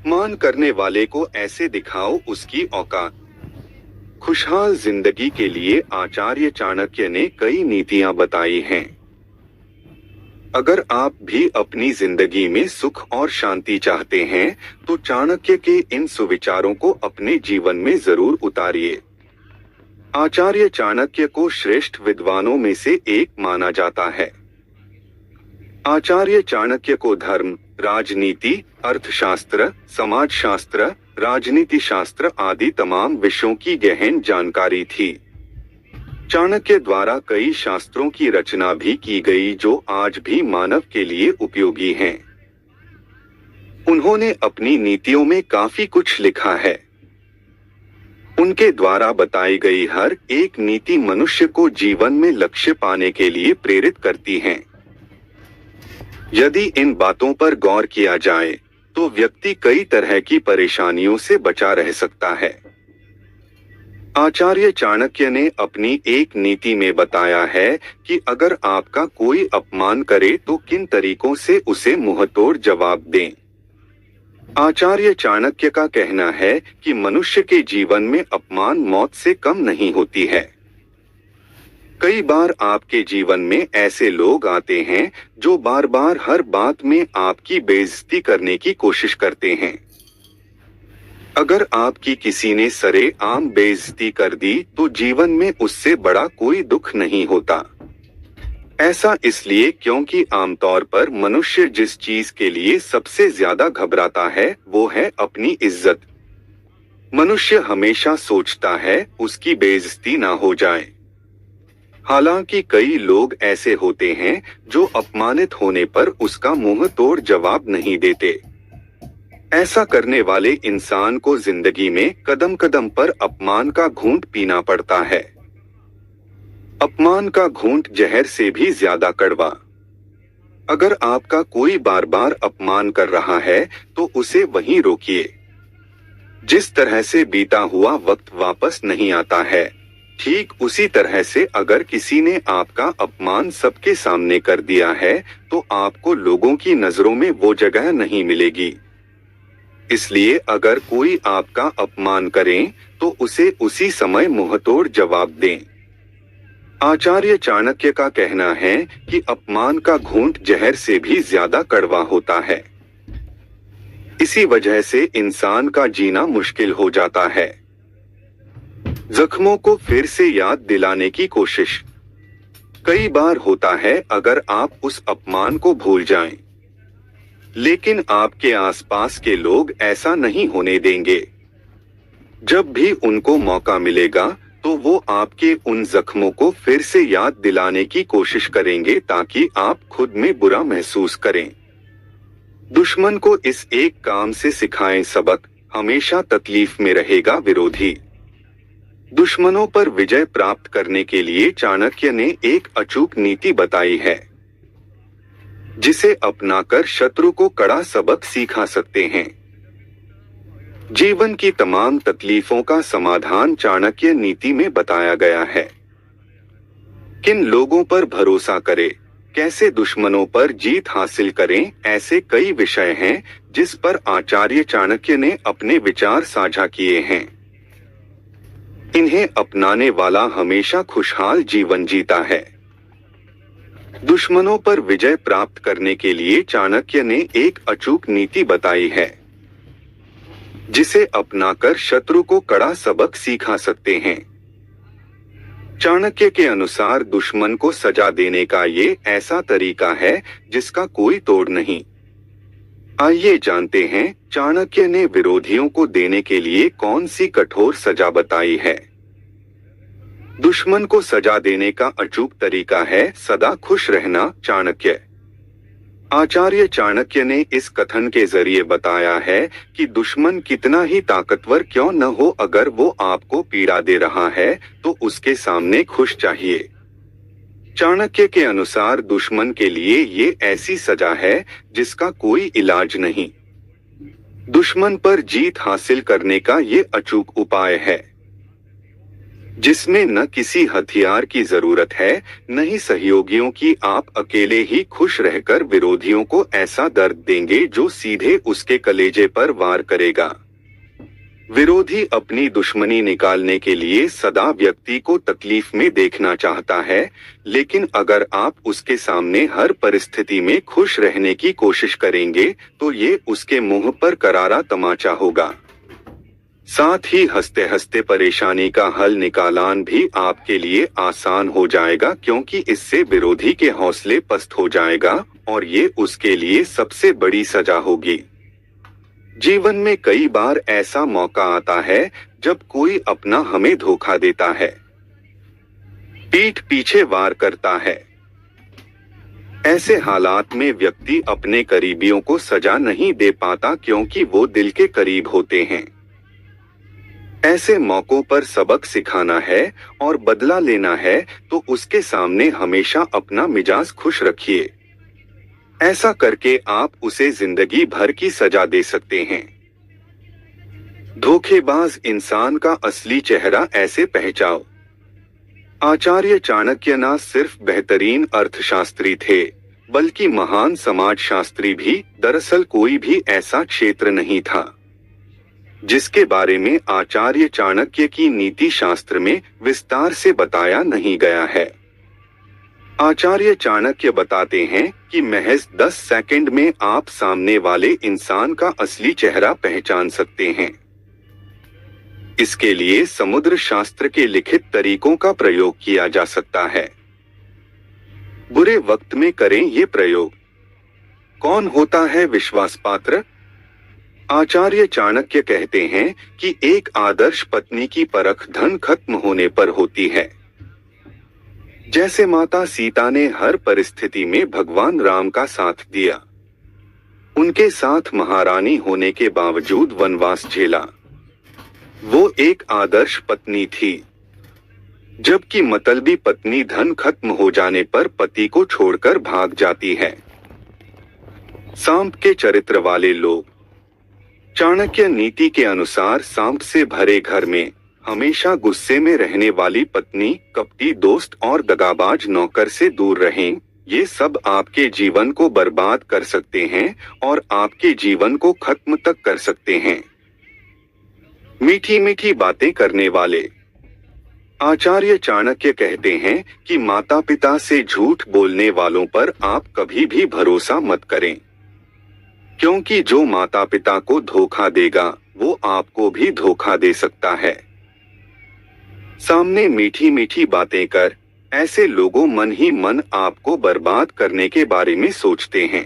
अपमान करने वाले को ऐसे दिखाओ उसकी औकात। खुशहाल जिंदगी के लिए आचार्य चाणक्य ने कई नीतियां बताई हैं। अगर आप भी अपनी जिंदगी में सुख और शांति चाहते हैं, तो चाणक्य के इन सुविचारों को अपने जीवन में जरूर उतारिए। आचार्य चाणक्य को श्रेष्ठ विद्वानों में से एक माना जाता है। आचार्य चाणक्य को धर्म, राजनीति, अर्थशास्त्र, समाजशास्त्र, राजनीति शास्त्र आदि तमाम विषयों की गहन जानकारी थी। चाणक्य द्वारा कई शास्त्रों की रचना भी की गई जो आज भी मानव के लिए उपयोगी हैं। उन्होंने अपनी नीतियों में काफी कुछ लिखा है। उनके द्वारा बताई गई हर एक नीति मनुष्य को जीवन में लक्ष्य पाने के लिए प्रेरित करती हैं। यदि इन बातों पर गौर किया जाए, तो व्यक्ति कई तरह की परेशानियों से बचा रह सकता है। आचार्य चाणक्य ने अपनी एक नीति में बताया है कि अगर आपका कोई अपमान करे तो किन तरीकों से उसे मुंहतोड़ जवाब दें। आचार्य चाणक्य का कहना है कि मनुष्य के जीवन में अपमान मौत से कम नहीं होती है। कई बार आपके जीवन में ऐसे लोग आते हैं जो बार बार हर बात में आपकी बेइज्जती करने की कोशिश करते हैं। अगर आपकी किसी ने सरेआम बेइज्जती कर दी तो जीवन में उससे बड़ा कोई दुख नहीं होता। ऐसा इसलिए क्योंकि आमतौर पर मनुष्य जिस चीज के लिए सबसे ज्यादा घबराता है वो है अपनी इज्जत। मनुष्य हमेशा सोचता है उसकी बेइज्जती ना हो जाए। हालांकि कई लोग ऐसे होते हैं जो अपमानित होने पर उसका मुंह तोड़ जवाब नहीं देते। ऐसा करने वाले इंसान को जिंदगी में कदम कदम पर अपमान का घूंट पीना पड़ता है। अपमान का घूंट जहर से भी ज्यादा कड़वा। अगर आपका कोई बार बार अपमान कर रहा है तो उसे वहीं रोकिए। जिस तरह से बीता हुआ वक्त वापस नहीं आता है, ठीक उसी तरह से अगर किसी ने आपका अपमान सबके सामने कर दिया है तो आपको लोगों की नजरों में वो जगह नहीं मिलेगी। इसलिए अगर कोई आपका अपमान करे तो उसे उसी समय मुंहतोड़ जवाब दें। आचार्य चाणक्य का कहना है कि अपमान का घूंट जहर से भी ज्यादा कड़वा होता है। इसी वजह से इंसान का जीना मुश्किल हो जाता है। जख्मों को फिर से याद दिलाने की कोशिश। कई बार होता है अगर आप उस अपमान को भूल जाएं, लेकिन आपके आसपास के लोग ऐसा नहीं होने देंगे। जब भी उनको मौका मिलेगा तो वो आपके उन जख्मों को फिर से याद दिलाने की कोशिश करेंगे ताकि आप खुद में बुरा महसूस करें। दुश्मन को इस एक काम से सिखाएं सबक, हमेशा तकलीफ में रहेगा विरोधी। दुश्मनों पर विजय प्राप्त करने के लिए चाणक्य ने एक अचूक नीति बताई है, जिसे अपनाकर शत्रु को कड़ा सबक सिखा सकते हैं। जीवन की तमाम तकलीफों का समाधान चाणक्य नीति में बताया गया है। किन लोगों पर भरोसा करें, कैसे दुश्मनों पर जीत हासिल करें, ऐसे कई विषय हैं जिस पर आचार्य चाणक्य ने अपने विचार साझा किए हैं। इन्हें अपनाने वाला हमेशा खुशहाल जीवन जीता है। दुश्मनों पर विजय प्राप्त करने के लिए चाणक्य ने एक अचूक नीति बताई है, जिसे अपनाकर शत्रु को कड़ा सबक सिखा सकते हैं। चाणक्य के अनुसार दुश्मन को सजा देने का ये ऐसा तरीका है जिसका कोई तोड़ नहीं। आइए जानते हैं चाणक्य ने विरोधियों को देने के लिए कौन सी कठोर सजा बताई है। दुश्मन को सजा देने का अचूक तरीका है सदा खुश रहना। चाणक्य आचार्य चाणक्य ने इस कथन के जरिए बताया है कि दुश्मन कितना ही ताकतवर क्यों न हो, अगर वो आपको पीड़ा दे रहा है तो उसके सामने खुश चाहिए। चाणक्य के अनुसार दुश्मन के लिए ये ऐसी सजा है जिसका कोई इलाज नहीं। दुश्मन पर जीत हासिल करने का ये अचूक उपाय है। जिसमें न किसी हथियार की जरूरत है, न ही सहयोगियों की। आप अकेले ही खुश रहकर विरोधियों को ऐसा दर्द देंगे जो सीधे उसके कलेजे पर वार करेगा। विरोधी अपनी दुश्मनी निकालने के लिए सदा व्यक्ति को तकलीफ में देखना चाहता है, लेकिन अगर आप उसके सामने हर परिस्थिति में खुश रहने की कोशिश करेंगे, तो ये उसके मुंह पर करारा तमाचा होगा। साथ ही हंसते हंसते परेशानी का हल निकालना भी आपके लिए आसान हो जाएगा, क्योंकि इससे विरोधी के हौसले पस्त हो जाएगा और ये उसके लिए सबसे बड़ी सजा होगी। जीवन में कई बार ऐसा मौका आता है जब कोई अपना हमें धोखा देता है, पीठ पीछे वार करता है। ऐसे हालात में व्यक्ति अपने करीबियों को सजा नहीं दे पाता, क्योंकि वो दिल के करीब होते हैं। ऐसे मौकों पर सबक सिखाना है और बदला लेना है, तो उसके सामने हमेशा अपना मिजाज खुश रखिए। ऐसा करके आप उसे जिंदगी भर की सजा दे सकते हैं। धोखेबाज इंसान का असली चेहरा ऐसे पहचाओ। आचार्य चाणक्य न सिर्फ बेहतरीन अर्थशास्त्री थे, बल्कि महान समाजशास्त्री भी। दरअसल कोई भी ऐसा क्षेत्र नहीं था जिसके बारे में आचार्य चाणक्य की नीति शास्त्र में विस्तार से बताया नहीं गया है। आचार्य चाणक्य बताते हैं कि महज 10 सेकंड में आप सामने वाले इंसान का असली चेहरा पहचान सकते हैं। इसके लिए समुद्र शास्त्र के लिखित तरीकों का प्रयोग किया जा सकता है। बुरे वक्त में करें ये प्रयोग। कौन होता है विश्वास पात्र? आचार्य चाणक्य कहते हैं कि एक आदर्श पत्नी की परख धन खत्म होने पर होती है। जैसे माता सीता ने हर परिस्थिति में भगवान राम का साथ दिया, उनके साथ महारानी होने के बावजूद वनवास झेला, वो एक आदर्श पत्नी थी। जबकि मतलबी पत्नी धन खत्म हो जाने पर पति को छोड़कर भाग जाती है। सांप के चरित्र वाले लोग। चाणक्य नीति के अनुसार सांप से भरे घर में हमेशा गुस्से में रहने वाली पत्नी, कपटी दोस्त और दगाबाज नौकर से दूर रहें। ये सब आपके जीवन को बर्बाद कर सकते हैं और आपके जीवन को खत्म तक कर सकते हैं। मीठी मीठी बातें करने वाले। आचार्य चाणक्य कहते हैं कि माता पिता से झूठ बोलने वालों पर आप कभी भी भरोसा मत करें, क्योंकि जो माता पिता को धोखा देगा वो आपको भी धोखा दे सकता है। सामने मीठी मीठी बातें कर ऐसे लोगों मन ही मन आपको बर्बाद करने के बारे में सोचते हैं।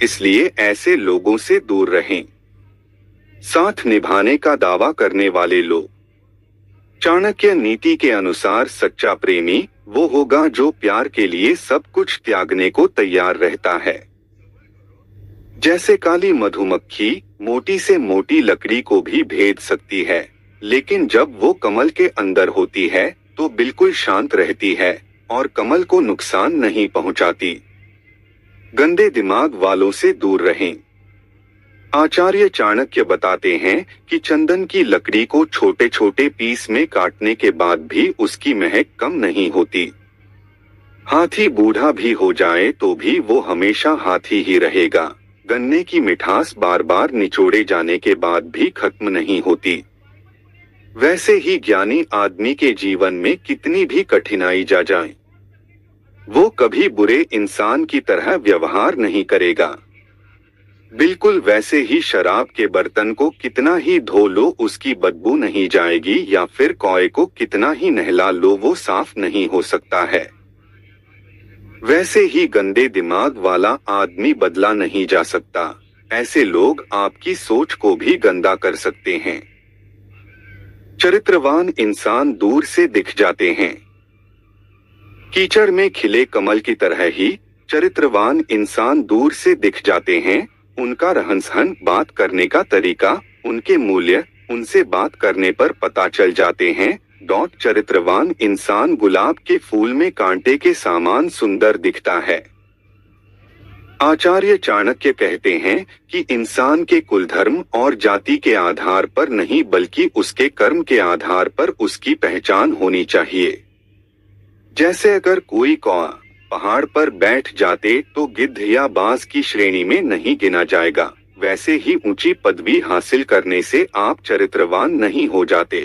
इसलिए ऐसे लोगों से दूर रहें। साथ निभाने का दावा करने वाले लोग। चाणक्य नीति के अनुसार सच्चा प्रेमी वो होगा जो प्यार के लिए सब कुछ त्यागने को तैयार रहता है। जैसे काली मधुमक्खी मोटी से मोटी लकड़ी को भी भेद सकती है, लेकिन जब वो कमल के अंदर होती है तो बिल्कुल शांत रहती है और कमल को नुकसान नहीं पहुंचाती। गंदे दिमाग वालों से दूर रहें। आचार्य चाणक्य बताते हैं कि चंदन की लकड़ी को छोटे छोटे पीस में काटने के बाद भी उसकी महक कम नहीं होती। हाथी बूढ़ा भी हो जाए तो भी वो हमेशा हाथी ही रहेगा। गन्ने की मिठास बार बार निचोड़े जाने के बाद भी खत्म नहीं होती। वैसे ही ज्ञानी आदमी के जीवन में कितनी भी कठिनाई जा जाए, वो कभी बुरे इंसान की तरह व्यवहार नहीं करेगा। बिल्कुल वैसे ही शराब के बर्तन को कितना ही धो लो उसकी बदबू नहीं जाएगी, या फिर कौए को कितना ही नहला लो वो साफ नहीं हो सकता है। वैसे ही गंदे दिमाग वाला आदमी बदला नहीं जा सकता। ऐसे लोग आपकी सोच को भी गंदा कर सकते हैं। चरित्रवान इंसान दूर से दिख जाते हैं। कीचड़ में खिले कमल की तरह ही चरित्रवान इंसान दूर से दिख जाते हैं। उनका रहन सहन, बात करने का तरीका उनके मूल्य उनसे बात करने पर पता चल जाते हैं। चरित्रवान इंसान गुलाब के फूल में कांटे के समान सुंदर दिखता है। आचार्य चाणक्य कहते हैं कि इंसान के कुल, धर्म और जाति के आधार पर नहीं बल्कि उसके कर्म के आधार पर उसकी पहचान होनी चाहिए। जैसे अगर कोई कौआ पहाड़ पर बैठ जाते तो गिद्ध या बाज की श्रेणी में नहीं गिना जाएगा, वैसे ही ऊंची पदवी हासिल करने से आप चरित्रवान नहीं हो जाते।